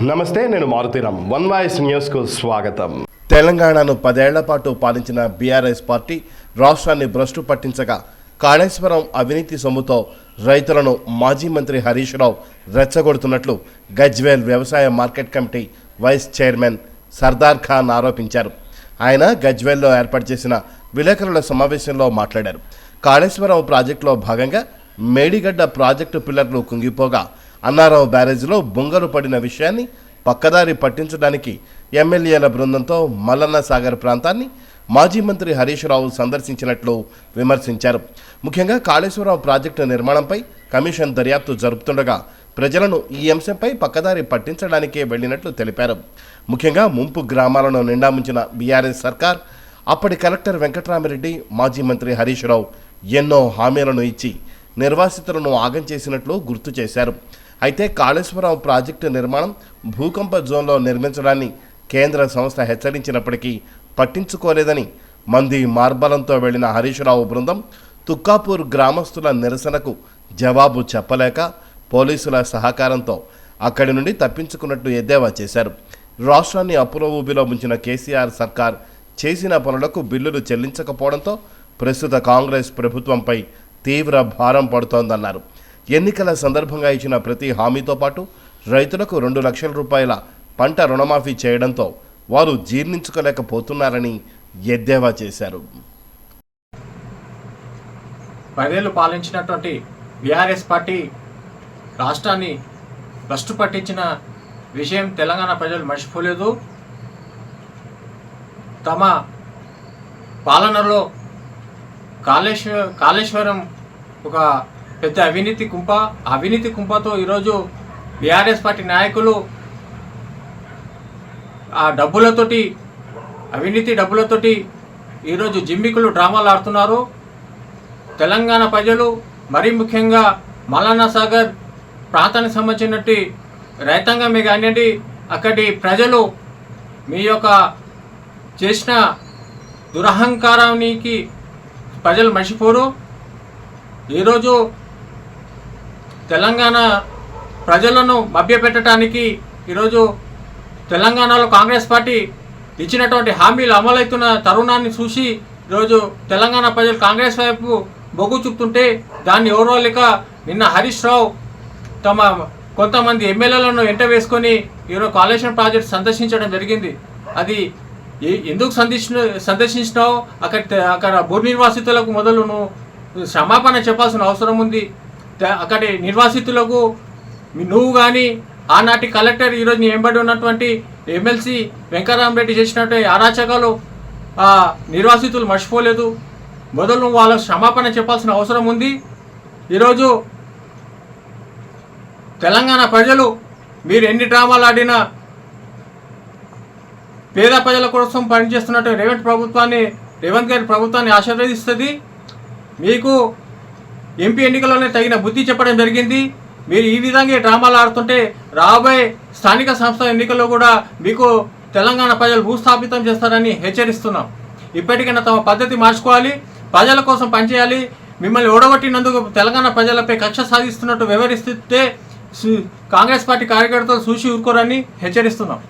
నమస్తే, నేను Maruthi Ram. One voice న్యూస్కు స్వాగతం. తెలంగాణను 10 ఏళ్ల పాటు పాలించిన బీఆర్ఎస్ పార్టీ రాష్ట్రాన్ని భ్రష్టు పట్టించగా కాళేశ్వరం అవినీతి సొమ్ముతో రైతులను మాజీ మంత్రి హరీష్ రావు రెచ్చగొడుతున్నట్లు గజ్వేల్ వ్యవసాయ market committee vice chairman Sardar Khan ఆరోపించారు. ఆయన గజ్వేల్లో ఏర్పాటు చేసిన విలేకరుల సమావేశంలో మాట్లాడారు. కాళేశ్వరం ప్రాజెక్టులో భాగంగా మేడిగడ్డ ప్రాజెక్టు పిల్లర్లు కుంగిపోగా అన్నారావు బ్యారేజ్లో బొంగలు పడిన విషయాన్ని పక్కదారి పట్టించడానికి ఎమ్మెల్యేల బృందంతో మల్లన్న సాగర్ ప్రాంతాన్ని మాజీ మంత్రి హరీష్ రావు సందర్శించినట్లు విమర్శించారు. ముఖ్యంగా కాళేశ్వరం ప్రాజెక్టు నిర్మాణంపై కమిషన్ దర్యాప్తు జరుపుతుండగా ప్రజలను ఈ అంశంపై పక్కదారి పట్టించడానికే వెళ్లినట్లు తెలిపారు. ముఖ్యంగా ముంపు గ్రామాలను నిండా ముంచిన బీఆర్ఎస్ సర్కార్ అప్పటి కలెక్టర్ వెంకట్రామిరెడ్డి, మాజీ మంత్రి హరీష్ రావు ఎన్నో హామీలను ఇచ్చి నిర్వాసితులను ఆగం చేసినట్లు గుర్తు చేశారు. అయితే కాళేశ్వరం ప్రాజెక్టు నిర్మాణం భూకంప జోన్లో నిర్మించడాన్ని కేంద్ర సంస్థ హెచ్చరించినప్పటికీ పట్టించుకోలేదని మంది మార్బలంతో వెళ్లిన హరీష్ రావు బృందం తుక్కాపూర్ గ్రామస్తుల నిరసనకు జవాబు చెప్పలేక పోలీసుల సహకారంతో అక్కడి నుండి తప్పించుకున్నట్టు ఎద్దేవా చేశారు. రాష్ట్రాన్ని అప్పుల ఊబిలో ముంచిన కేసీఆర్ సర్కార్ చేసిన పనులకు బిల్లులు చెల్లించకపోవడంతో ప్రస్తుత కాంగ్రెస్ ప్రభుత్వంపై తీవ్ర భారం పడుతోందన్నారు. ఎన్నికల సందర్భంగా ఇచ్చిన ప్రతి హామీతో పాటు రైతులకు 2 లక్షల రూపాయల పంట రుణమాఫీ చేయడంతో వారు జీర్ణించుకోలేకపోతున్నారని ఎద్దేవా చేశారు. 10 ఏళ్లు పాలించినటువంటి బీఆర్ఎస్ పార్టీ రాష్ట్రాన్ని భ్రష్టు పట్టించిన విషయం తెలంగాణ ప్రజలు మర్చిపోలేదు. తమ పాలనలో కాళేశ్వరం ఒక పెద్ద అవినీతి కుంపతో ఈరోజు బీఆర్ఎస్ పార్టీ నాయకులు ఆ అవినీతి డబ్బులతోటి ఈరోజు జిమ్మికులు డ్రామాలు ఆడుతున్నారు. తెలంగాణ ప్రజలు మరీ ముఖ్యంగా మల్లన్న సాగర్ ప్రాంతానికి సంబంధించినట్టు రైతాంగమే కానివ్వండి, అక్కడి ప్రజలు మీ యొక్క చేసిన దురహంకారానికి ప్రజలు మర్చిపోరు. ఈరోజు తెలంగాణ ప్రజలను మభ్యపెట్టడానికి ఈరోజు తెలంగాణలో కాంగ్రెస్ పార్టీ ఇచ్చినటువంటి హామీలు అమలవుతున్న తరుణాన్ని చూసి ఈరోజు తెలంగాణ ప్రజలు కాంగ్రెస్ వైపు బొగ్గు చూపుతుంటే దాన్ని ఎవరో లేక నిన్న హరీష్ రావు తమ కొంతమంది ఎమ్మెల్యేలను వెంట వేసుకొని ఈరోజు కాళేశ్వరం ప్రాజెక్టు సందర్శించడం జరిగింది. అది ఎందుకు సందర్శించినావు? అక్కడ భూ నిర్వాసితులకు మొదలు నువ్వు క్షమాపణ చెప్పాల్సిన అవసరం ఉంది. అక్కడి నిర్వాసితులకు నువ్వు కానీ ఆనాటి కలెక్టర్ ఈరోజు నీ వెంబడి ఉన్నటువంటి ఎమ్మెల్సీ వెంకటరామరెడ్డి చేసినట్టు అరాచకాలు నిర్వాసితులు మర్చిపోలేదు. మొదలు నువ్వు వాళ్ళకు క్షమాపణ చెప్పాల్సిన అవసరం ఉంది. ఈరోజు తెలంగాణ ప్రజలు మీరు ఎన్ని డ్రామాలు ఆడినా పేద ప్రజల కోసం పనిచేస్తున్నట్టు రేవంత్ గారి ప్రభుత్వాన్ని ఆశీర్వదిస్తుంది. మీకు ఎంపీ ఎన్నికల్లోనే తగిన బుద్ధి చెప్పడం జరిగింది. మీరు ఈ విధంగా డ్రామాలు ఆడుతుంటే రాబోయే స్థానిక సంస్థ ఎన్నికల్లో కూడా మీకు తెలంగాణ ప్రజలు భూస్థాపితం చేస్తారని హెచ్చరిస్తున్నాం. ఇప్పటికైనా తమ పద్ధతి మార్చుకోవాలి, ప్రజల కోసం పనిచేయాలి. మిమ్మల్ని ఓడగొట్టినందుకు తెలంగాణ ప్రజలపై కక్ష సాధిస్తున్నట్టు వ్యవహరిస్తే కాంగ్రెస్ పార్టీ కార్యకర్తలు చూసి ఊరుకోరని హెచ్చరిస్తున్నాం.